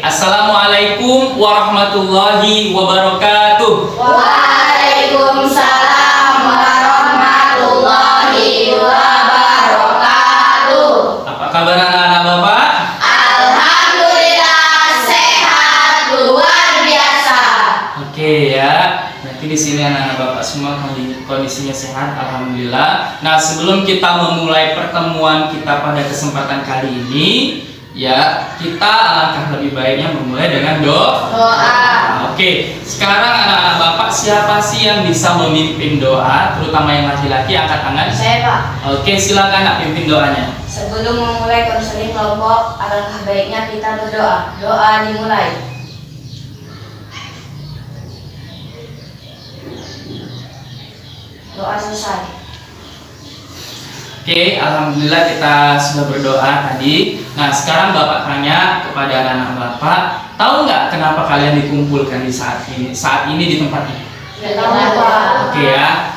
Assalamualaikum warahmatullahi wabarakatuh. Waalaikumsalam warahmatullahi wabarakatuh. Apa kabar anak-anak Bapak? Alhamdulillah sehat luar biasa. Oke ya. Nanti di sini anak-anak Bapak semua kondisinya sehat, alhamdulillah. Nah, sebelum kita memulai pertemuan kita pada kesempatan kali ini, ya, kita alangkah lebih baiknya memulai dengan doa. Oke, sekarang anak-anak Bapak siapa sih yang bisa memimpin doa, terutama yang laki-laki, angkat tangan. Saya, Pak. Oke, silakan nak pimpin doanya. Sebelum memulai konseling kelompok, alangkah baiknya kita berdoa. Doa dimulai. Doa selesai. Oke, alhamdulillah kita sudah berdoa tadi. Nah, sekarang Bapak tanya kepada anak-anak Bapak, tahu nggak kenapa kalian dikumpulkan di saat ini di tempat ini? Tidak tahu, Pak. Oke ya.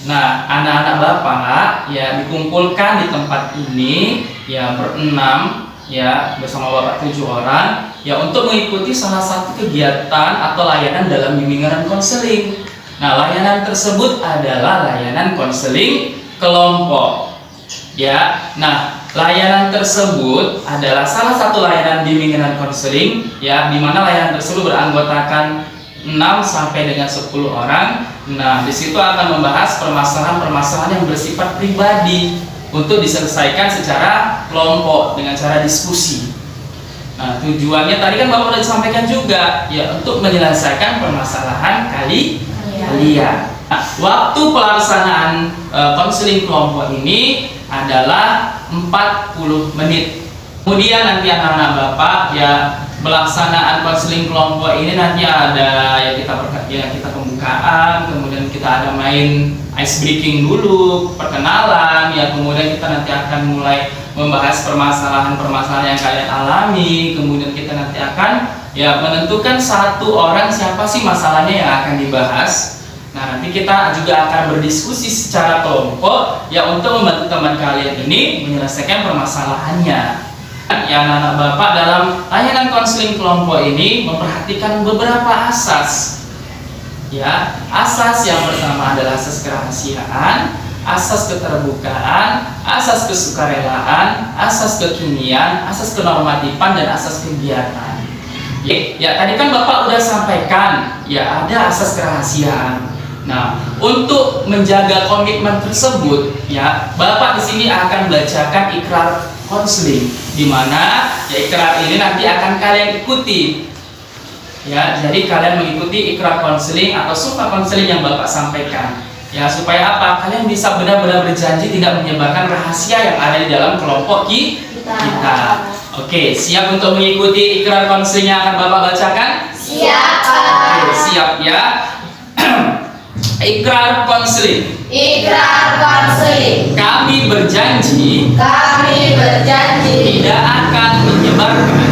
Nah, anak-anak Bapak ya dikumpulkan di tempat ini ya berenam ya bersama Bapak 7 orang ya untuk mengikuti salah satu kegiatan atau layanan dalam bimbingan konseling. Nah, layanan tersebut adalah layanan konseling kelompok. Ya, nah layanan tersebut adalah salah satu layanan bimbingan konseling ya, di mana layanan tersebut beranggotakan 6 sampai dengan 10 orang. Nah, di situ akan membahas permasalahan-permasalahan yang bersifat pribadi untuk diselesaikan secara kelompok dengan cara diskusi. Nah, tujuannya tadi kan Bapak sudah disampaikan juga ya, untuk menyelesaikan permasalahan kalian. Nah, waktu pelaksanaan konseling kelompok ini adalah 40 menit. Kemudian nanti anak-anak Bapak ya pelaksanaan konseling kelompok ini nanti ada ya kita pembukaan, kemudian kita ada main ice breaking dulu, perkenalan ya, kemudian kita nanti akan mulai membahas permasalahan-permasalahan yang kalian alami, kemudian kita nanti akan ya menentukan satu orang siapa sih masalahnya yang akan dibahas. Nah, nanti kita juga akan berdiskusi secara kelompok ya untuk membantu teman kalian ini menyelesaikan permasalahannya. Ya, anak-anak Bapak dalam layanan konseling kelompok ini memperhatikan beberapa asas. Ya, asas yang pertama adalah asas kerahasiaan, asas keterbukaan, asas kesukarelaan, asas kekinian, asas kenormatifan, dan asas kegiatan. Ya, tadi kan Bapak udah sampaikan ya ada asas kerahasiaan. Nah, untuk menjaga komitmen tersebut, ya Bapak di sini akan bacakan ikrar konseling, di mana ya ikrar ini nanti akan kalian ikuti. Ya, jadi kalian mengikuti ikrar konseling atau sumpah konseling yang Bapak sampaikan. Ya, supaya apa? Kalian bisa benar-benar berjanji tidak menyebarkan rahasia yang ada di dalam kelompok kita. Oke, siap untuk mengikuti ikrar konseling yang akan Bapak bacakan? Siap. Oke, siap ya. Ikrar konseling. Ikrar konseling. Kami berjanji tidak akan menyebarkan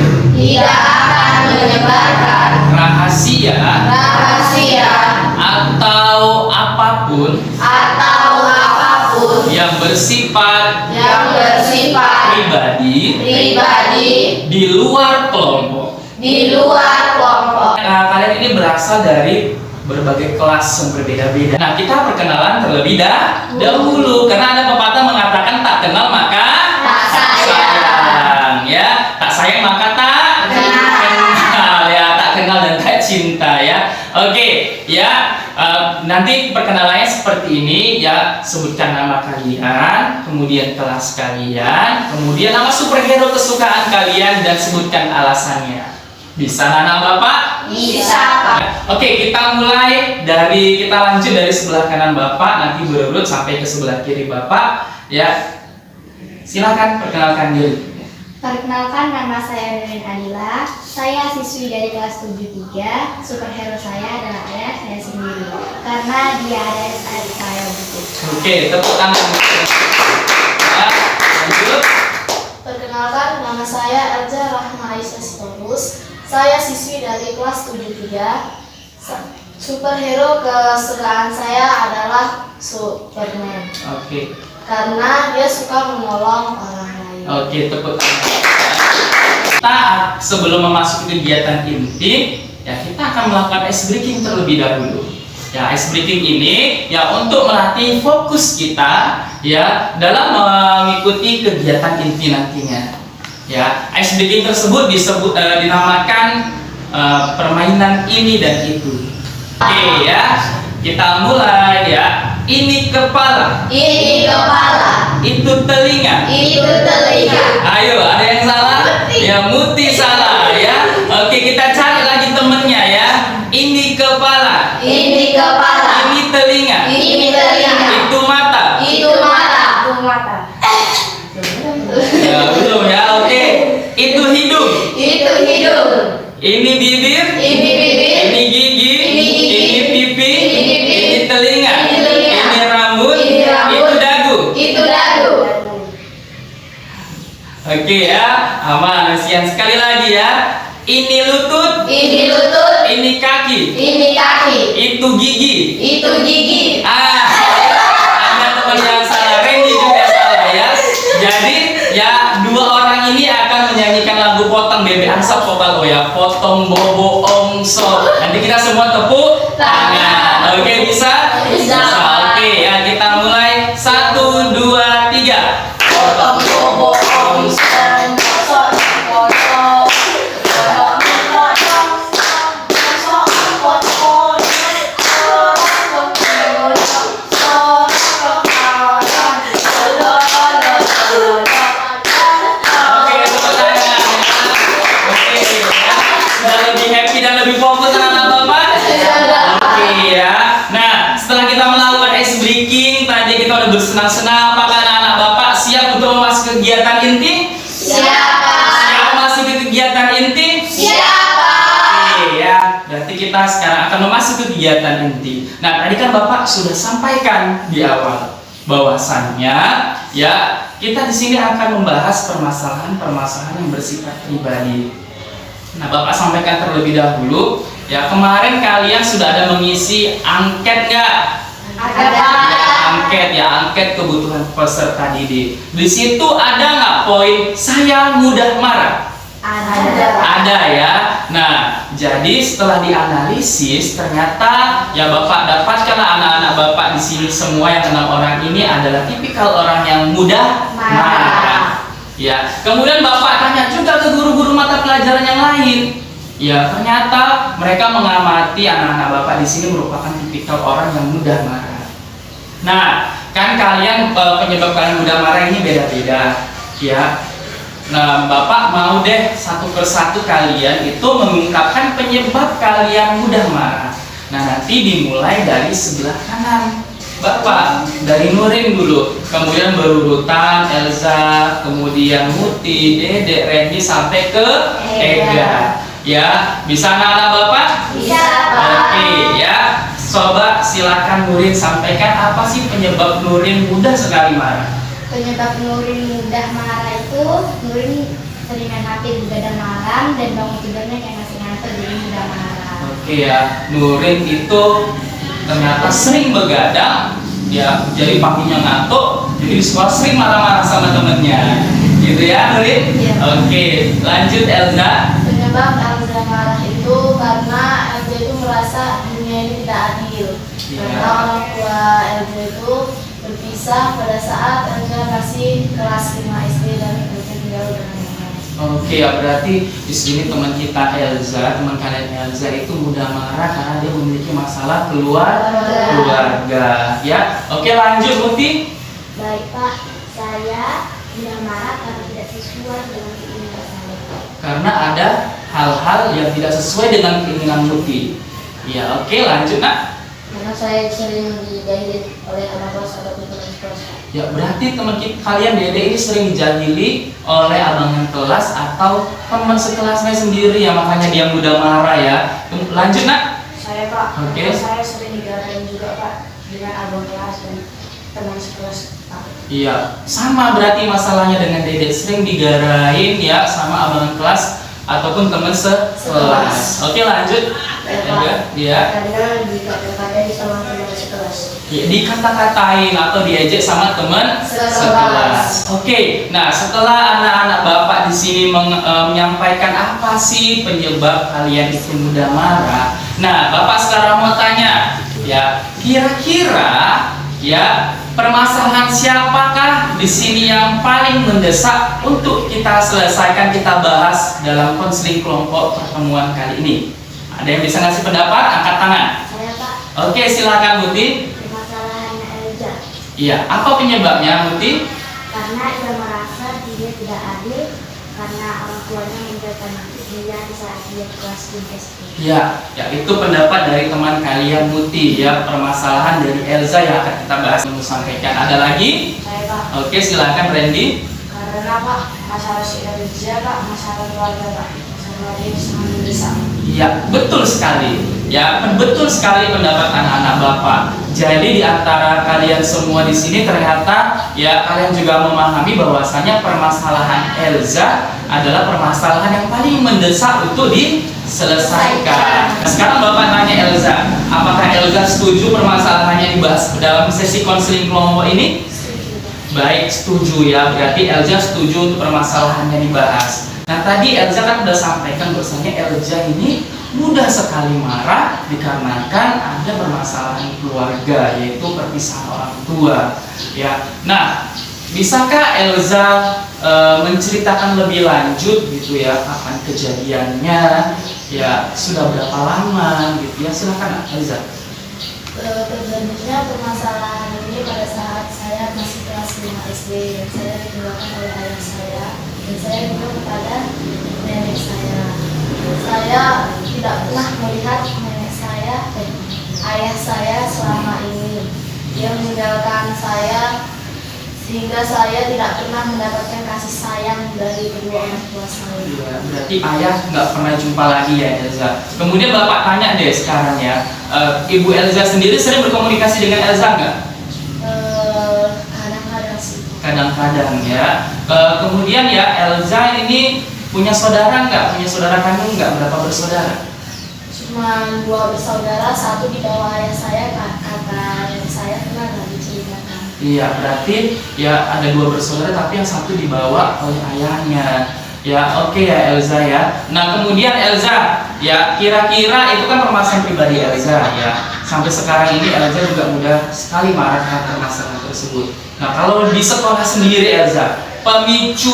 rahasia atau apapun yang bersifat pribadi di luar kelompok. Nah, kalian ini berasal dari berbagai kelas yang berbeda-beda. Nah, kita perkenalan terlebih dahulu karena ada pepatah mengatakan tak kenal maka tak sayang ya, tak sayang maka tak kenal ya, tak kenal dan tak cinta ya. Oke ya, nanti perkenalannya seperti ini ya, sebutkan nama kalian, kemudian kelas kalian, kemudian nama superhero kesukaan kalian, dan sebutkan alasannya. Bisa anak Bapak? Bisa, Pak. Oke, kita lanjut dari sebelah kanan Bapak, nanti berurut sampai ke sebelah kiri Bapak ya. Silakan perkenalkan diri. Perkenalkan, nama saya Nurin Adila. Saya siswi dari kelas 73. Superhero saya adalah ayah saya sendiri, karena dia ada saat saya butuh. Oke, tepuk tangan. Ya, lanjut. Perkenalkan, nama saya Elza Rahma Aisyah Sitorus. Saya siswi dari kelas 73. Superhero kesukaan saya adalah Superman. Oke. Karena dia suka menolong orang lain. Oke, tepuk tangan. kita sebelum memasuki kegiatan inti, ya kita akan melakukan ice breaking terlebih dahulu. Ya, ice breaking ini ya untuk melatih fokus kita ya dalam mengikuti kegiatan inti nantinya. Ya, ice breaking tersebut dinamakan permainan ini dan itu. Oke ya, kita mulai ya. Ini kepala. Ini kepala. Itu telinga. Itu telinga. Ayo, ada yang salah? Ya, Muti salah ya. Oke, kita cari lagi temennya ya. Ini kepala. Ini kepala. Ini telinga. Ini telinga. Itu mata. Itu mata. Itu mata. Ya, belum ya. Oke. Itu hidung. Itu hidung. Ini bibir. Ini bibir. Ini gigi. Ini gigi. Ini pipi. Ini pipi. Ini telinga. Ini telinga. Ini rambut. Ini rambut. Itu dagu. Itu dagu. Oke ya. Aman. Sekian sekali lagi ya. Ini lutut. Ini lutut. Ini kaki. Ini kaki. Itu gigi. Itu gigi. Ada teman yang salah, Randy juga salah ya. Jadi ya dua orang ini akan menyanyikan lagu Potong Bebe Ansap Vokal ya. Potong bobo ongso. Nanti kita semua tepuk tangan. Oke, bisa? Bisa. Oke ya, kita mulai 1, 2, 3. Potong bobo ongso. Potong potong. Oke, tepuk tangan ya. Oke ya. Sudah lebih happy dan lebih fokus anak-anak Bapak? Oke ya. Nah, setelah kita melakukan ice breaking, tadi kita udah bersenang-senang. Apakah anak-anak Bapak siap untuk memasuki kegiatan inti? Siapa? Siap memasuki kegiatan inti? Siapa? Oke ya. Berarti kita sekarang akan memasuki kegiatan inti. Nah, tadi kan Bapak sudah sampaikan di awal bahwasannya ya kita di sini akan membahas permasalahan-permasalahan yang bersifat pribadi. Nah, Bapak sampaikan terlebih dahulu ya, kemarin kalian sudah ada mengisi angket nggak? Ada. Angket kebutuhan peserta didik. Di situ ada nggak poin saya mudah marah? Ada ya. Nah, jadi setelah dianalisis ternyata ya Bapak dapatkanlah anak-anak Bapak di sini semua yang 6 orang ini adalah tipikal orang yang mudah marah. Ya, kemudian Bapak tanya juga ke guru-guru mata pelajaran yang lain. Ya, ternyata mereka mengamati anak-anak Bapak di sini merupakan tipikal orang yang mudah marah. Nah, kan kalian penyebab kalian mudah marah ini beda-beda, ya. Nah, Bapak mau deh satu persatu kalian itu mengungkapkan penyebab kalian mudah marah. Nah, nanti dimulai dari sebelah kanan. Bapak, dari Nurin dulu, kemudian berurutan Elza, kemudian Muti, Dede, Randy sampai ke Ega. Ya, bisa anak-anak Bapak? Bisa, Pak. Oke, ya. Coba silakan Nurin sampaikan apa sih penyebab Nurin mudah sekali marah? Penyebab Nurin mudah marah itu Nurin sering main HP di begadang malam dan bangun tidurnya kayak masih ngantuk jadi mudah marah. Oke ya, Nurin itu ternyata sering begadang, ya jadi paginya ngantuk, jadi di sekolah sering marah-marah sama temennya, gitu ya Nurin? Iya. Oke, lanjut Elza. Penyebab Elza marah itu karena Elza itu merasa dunia ini tidak adil. Iya. Karena orang tua Elza itu berpisah pada saat Elza masih kelas 5 SD dan Elza tinggal dengan nenek. Oke ya, berarti di sini teman kita Elza, teman kalian Elza itu mudah marah karena dia memiliki masalah keluarga. Ya, oke lanjut Muti. Baik Pak, saya mudah marah karena tidak sesuai dengan keinginan saya. Karena ada hal-hal yang tidak sesuai dengan keinginan Muti. Ya, oke lanjut nak. Karena saya sering dijahili oleh anak kelas atau teman kelas. Ya, berarti teman kalian Dede ini sering dijahili oleh abangan kelas atau teman sekelasnya sendiri ya, makanya dia mudah marah ya. Lanjut nak. Saya Pak, Oke. saya sering digarain juga Pak dengan abang kelas dan teman sekelas Pak. Iya, sama berarti masalahnya dengan Dede, sering digarain ya sama abangan kelas ataupun teman sekelas. Oke lanjut. Ya. Kadang dikata-katain sama teman sekelas. Ya, dikata-katain atau diejek sama teman Sekelas. sekelas. Oke Oke, nah setelah anak-anak Bapak di sini menyampaikan apa sih penyebab kalian itu mudah marah. Nah, Bapak sekarang mau tanya, ya kira-kira ya permasalahan siapakah di sini yang paling mendesak untuk kita selesaikan, kita bahas dalam konseling kelompok pertemuan kali ini? Ada yang bisa ngasih pendapat? Angkat tangan. Saya Pak, Oke, silakan Muti. permasalahannya Elza. Iya, apa penyebabnya Muti? Karena ia merasa dia tidak adil karena orang tuanya memberikan dia di saat dia kelas 3 SD. Ya, itu pendapat dari teman kalian Muti ya, permasalahan dari Elza yang akan kita bahas dan sampaikan. Ada lagi? Saya Pak, Oke, silakan Randy. karena Pak masalah si Elza Pak, masalah keluarga Pak, masalah dia sangat mendesak. Ya, betul sekali. Ya, betul sekali pendapat anak-anak Bapak. Jadi di antara kalian semua di sini ternyata ya kalian juga memahami bahwasanya permasalahan Elza adalah permasalahan yang paling mendesak untuk diselesaikan. Nah, sekarang Bapak tanya Elza, apakah Elza setuju permasalahannya dibahas dalam sesi konseling kelompok ini? Baik, setuju ya. Berarti Elza setuju untuk permasalahannya dibahas. Nah, tadi Elza kan sudah sampaikan bahwasanya Elza ini mudah sekali marah dikarenakan ada permasalahan keluarga, yaitu perpisahan orang tua. Ya, nah, bisakah Elza menceritakan lebih lanjut gitu ya, kapan kejadiannya? Ya, sudah berapa lama gitu ya? Silakan Elza. Terjadinya permasalahan ini pada saat saya masih kelas 5 SD dan saya ditinggalkan oleh ayah saya dan saya bilang kepada nenek saya. Saya tidak pernah melihat nenek saya dan ayah saya selama ini. Dia meninggalkan saya sehingga saya tidak pernah mendapatkan kasih sayang dari kedua orang tua saya. Ya, berarti ayah nggak pernah jumpa lagi ya Elza. Kemudian Bapak tanya deh sekarang ya, Ibu Elza sendiri sering berkomunikasi dengan Elza nggak? Kadang-kadang sih. Kadang-kadang ya. Kemudian ya Elza ini punya saudara nggak? Punya saudara kandung nggak? Berapa bersaudara? Cuma 2 bersaudara, satu di bawah ayah saya, kakak saya pernah nggak diceritakan. Iya, berarti ya ada 2 bersaudara tapi yang satu dibawa oleh ayahnya. Ya, oke ya Elza ya. Nah, kemudian Elza, ya kira-kira itu kan permasalahan pribadi Elza ya. Sampai sekarang ini Elza juga mudah sekali marah karena permasalahan tersebut. Nah, kalau di sekolah sendiri Elza, pemicu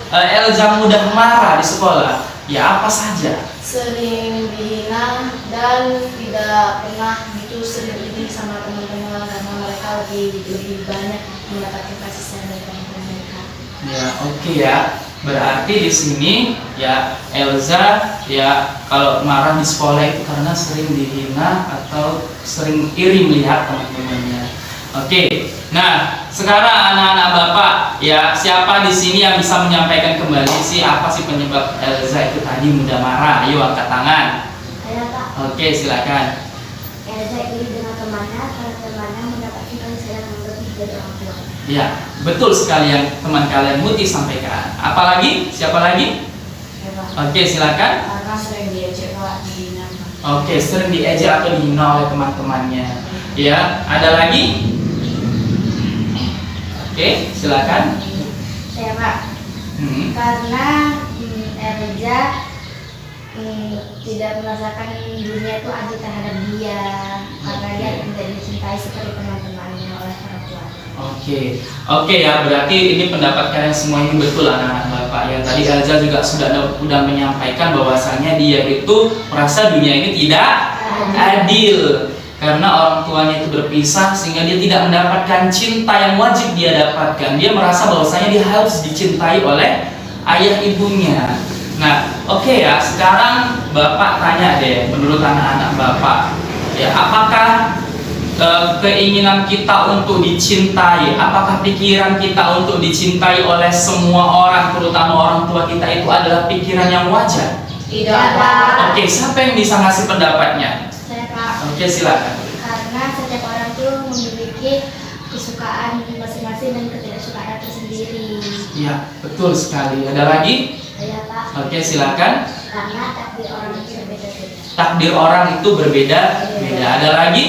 Elza mudah marah di sekolah, ya apa saja? Sering dihina dan tidak pernah gitu sering ini sama teman-teman karena mereka lebih banyak mendapatkan kasih sayang dari teman-teman mereka. Ya, oke ya. Berarti di sini ya Elza ya kalau marah di sekolah itu karena sering dihina atau sering iri melihat teman-temannya. Oke. Nah, sekarang anak-anak Bapak ya, siapa di sini yang bisa menyampaikan kembali sih apa sih penyebab Elza itu tadi mudah marah? Ayo angkat tangan. Saya Pak, Oke, silakan. Elza iri dengan temannya karena temannya mendapatkan kasih sayang yang lebih dari orang tua. Ya, betul sekali yang teman kalian Muti sampaikan. Apalagi? Siapa lagi? Ya, Pak. Oke, silakan. Karena sering diejek Pak, dihina Pak. Oke, sering diejek atau dihina oleh teman-temannya. Ya, ada lagi? Oke, silakan. Saya Pak, karena Elza tidak merasakan dunia itu adil terhadap dia karena dia tidak dicintai seperti teman-temannya oleh orang tua. Oke ya, berarti ini pendapat kalian semua ini betul anak-anak Bapak ya. Tadi Elza juga sudah menyampaikan bahwasanya dia itu merasa dunia ini tidak adil karena orang tuanya itu berpisah sehingga dia tidak mendapatkan cinta yang wajib dia dapatkan. Dia merasa bahwasanya dia harus dicintai oleh ayah ibunya. Nah, oke ya, sekarang Bapak tanya deh, menurut anak-anak Bapak ya, apakah keinginan kita untuk dicintai, apakah pikiran kita untuk dicintai oleh semua orang, terutama orang tua kita itu adalah pikiran yang wajar? Tidak, Pak. Oke, siapa yang bisa ngasih pendapatnya? Saya Pak, Oke, silakan. karena setiap orang itu memiliki kesukaan masing-masing dan ketidaksukaan tersendiri. Iya, betul sekali. Ada lagi? Saya Pak, Oke, silakan. karena takdir orang itu berbeda-beda. Takdir orang itu berbeda-beda. Ada lagi?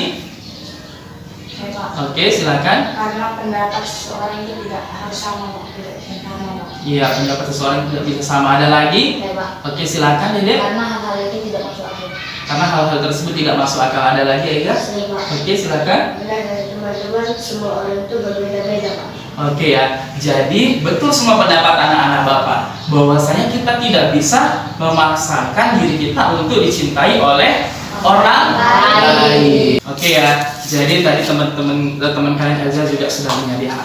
Saya Pak, Oke, silakan. Karena pendapat seseorang itu tidak harus sama, Pak. Tidak sama, Pak. Iya, pendapat seseorang tidak bisa sama. Ada lagi? Ya, Pak. Oke, silakan Dede. Karena hal-hal ini tidak masuk akal. Karena hal-hal tersebut tidak masuk akal. Ada lagi Ega? Saya, Pak. Oke, silakan. Benar dari teman-teman, semua orang itu berbeda-beda, Pak. Oke ya, jadi betul semua pendapat anak-anak Bapak bahwasanya kita tidak bisa memaksakan diri kita untuk dicintai oleh orang lain. Oke ya, jadi tadi teman kalian Elza juga sudah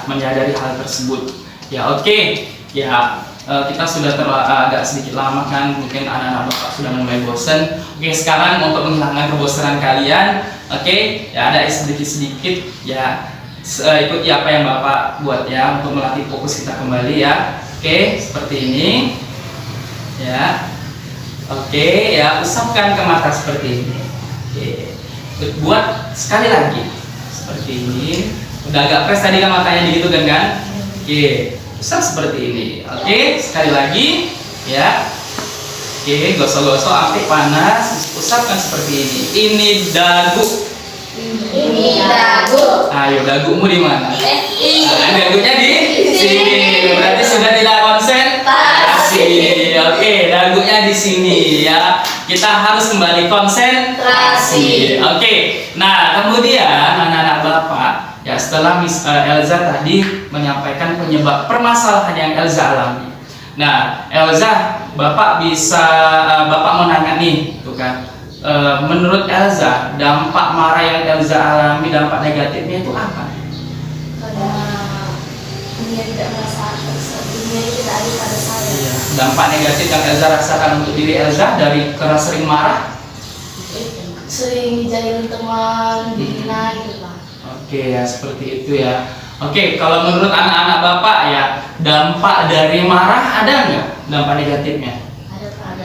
menyadari hal tersebut. Ya oke, ya kita sudah agak sedikit lama kan, mungkin anak-anak Bapak sudah mulai bosan. Oke, sekarang untuk menghilangkan kebosanan kalian, oke, ya ada sedikit-sedikit ya. Ikuti apa yang Bapak buat ya untuk melatih fokus kita kembali ya. Oke, seperti ini ya. Oke ya, usapkan ke mata seperti ini. Oke, buat sekali lagi seperti ini. Udah agak fresh tadi kan matanya gitu kan? Oke, usap seperti ini. Oke, sekali lagi ya. Oke, gosok-gosok sampai panas. Usapkan seperti ini. Ini dagu. Ini dagu. Ayo, dagumu di mana? Dagunya di sini. Berarti sudah tidak konsentrasi. Oke, dagunya di sini ya. Kita harus kembali konsentrasi. Oke. Nah, kemudian anak-anak Bapak, ya setelah Elza tadi menyampaikan penyebab permasalahan yang Elza alami. Nah, Elza, Bapak mau nanya nih, tuh kan. Menurut Elza, dampak marah yang Elza alami, dampak negatifnya itu apa? Karena dunia tidak merasa, dunia tidak ada pada saya. Iya. Dampak negatif yang Elza rasakan untuk diri Elza dari karena sering marah? Sering dijahilin teman, dihina gitu, Pak. Oke ya, seperti itu ya. Oke, kalau menurut anak-anak Bapak ya, dampak dari marah ada nggak dampak negatifnya?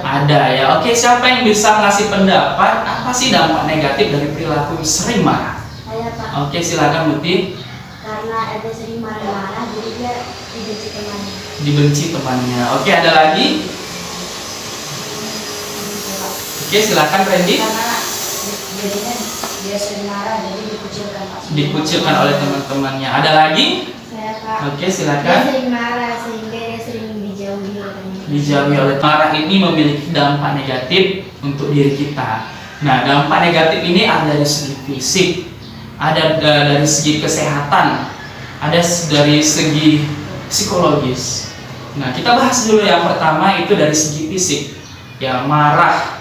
Ada ya. Oke, siapa yang bisa ngasih pendapat apa sih dampak negatif dari perilaku sering marah? Saya, Pak. Oke, silakan Muti. Karena ada sering marah-marah, jadi dia dibenci temannya. Dibenci temannya. Oke, ada lagi? Oke, silakan Randy. Karena jadinya dia sering marah, jadi dikucilkan, Pak. Dikucilkan oleh teman-temannya. Ada lagi? Saya, Pak. Oke, Dia silakan. sering marah sehingga dia sering dijauhi oleh temannya. Dijauhi oleh marah ini memiliki dampak negatif untuk diri kita. Nah, dampak negatif ini ada dari segi fisik, ada dari segi kesehatan, ada dari segi psikologis. Nah, kita bahas dulu yang pertama itu dari segi fisik. Ya, marah.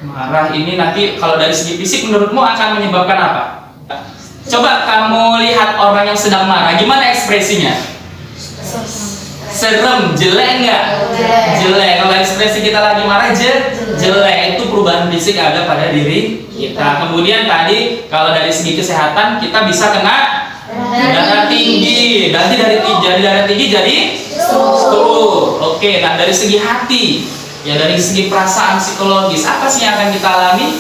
Marah ini nanti kalau dari segi fisik menurutmu akan menyebabkan apa? Coba kamu lihat orang yang sedang marah, gimana ekspresinya? Serem, jelek nggak? Jelek. Kalau ekspresi kita lagi marah jelek, itu perubahan fisik ada pada diri kita. Kemudian tadi kalau dari segi kesehatan kita bisa kena darah tinggi. Nanti dari darah tinggi jadi stroke. Oke, nah dari segi hati, ya dari segi perasaan psikologis apa sih yang akan kita alami?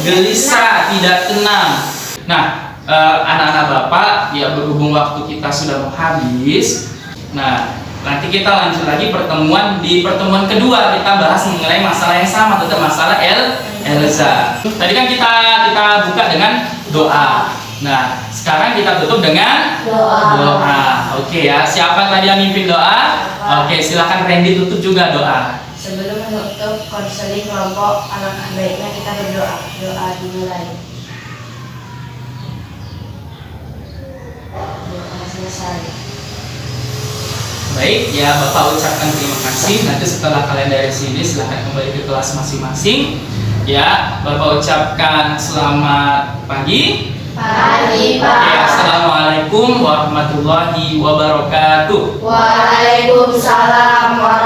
Gelisah, tidak tenang. Nah, anak-anak Bapak, ya berhubung waktu kita sudah mau habis. Nah, nanti kita lanjut lagi di pertemuan kedua kita bahas mengenai masalah yang sama, tetap masalah Elza. Tadi kan kita buka dengan doa. Nah, sekarang kita tutup dengan doa. Oke ya, siapa tadi yang mimpin doa? Oke, silakan Randy tutup juga doa. Sebelum menutup konseling kelompok, alangkah baiknya kita berdoa. Doa dimulai. Doa selesai. Baik, ya Bapak ucapkan terima kasih. Nanti setelah kalian dari sini silahkan kembali ke kelas masing-masing. Ya, Bapak ucapkan selamat pagi. Pagi, Pak. Oke, assalamualaikum warahmatullahi wabarakatuh. Waalaikumsalam warahmatullahi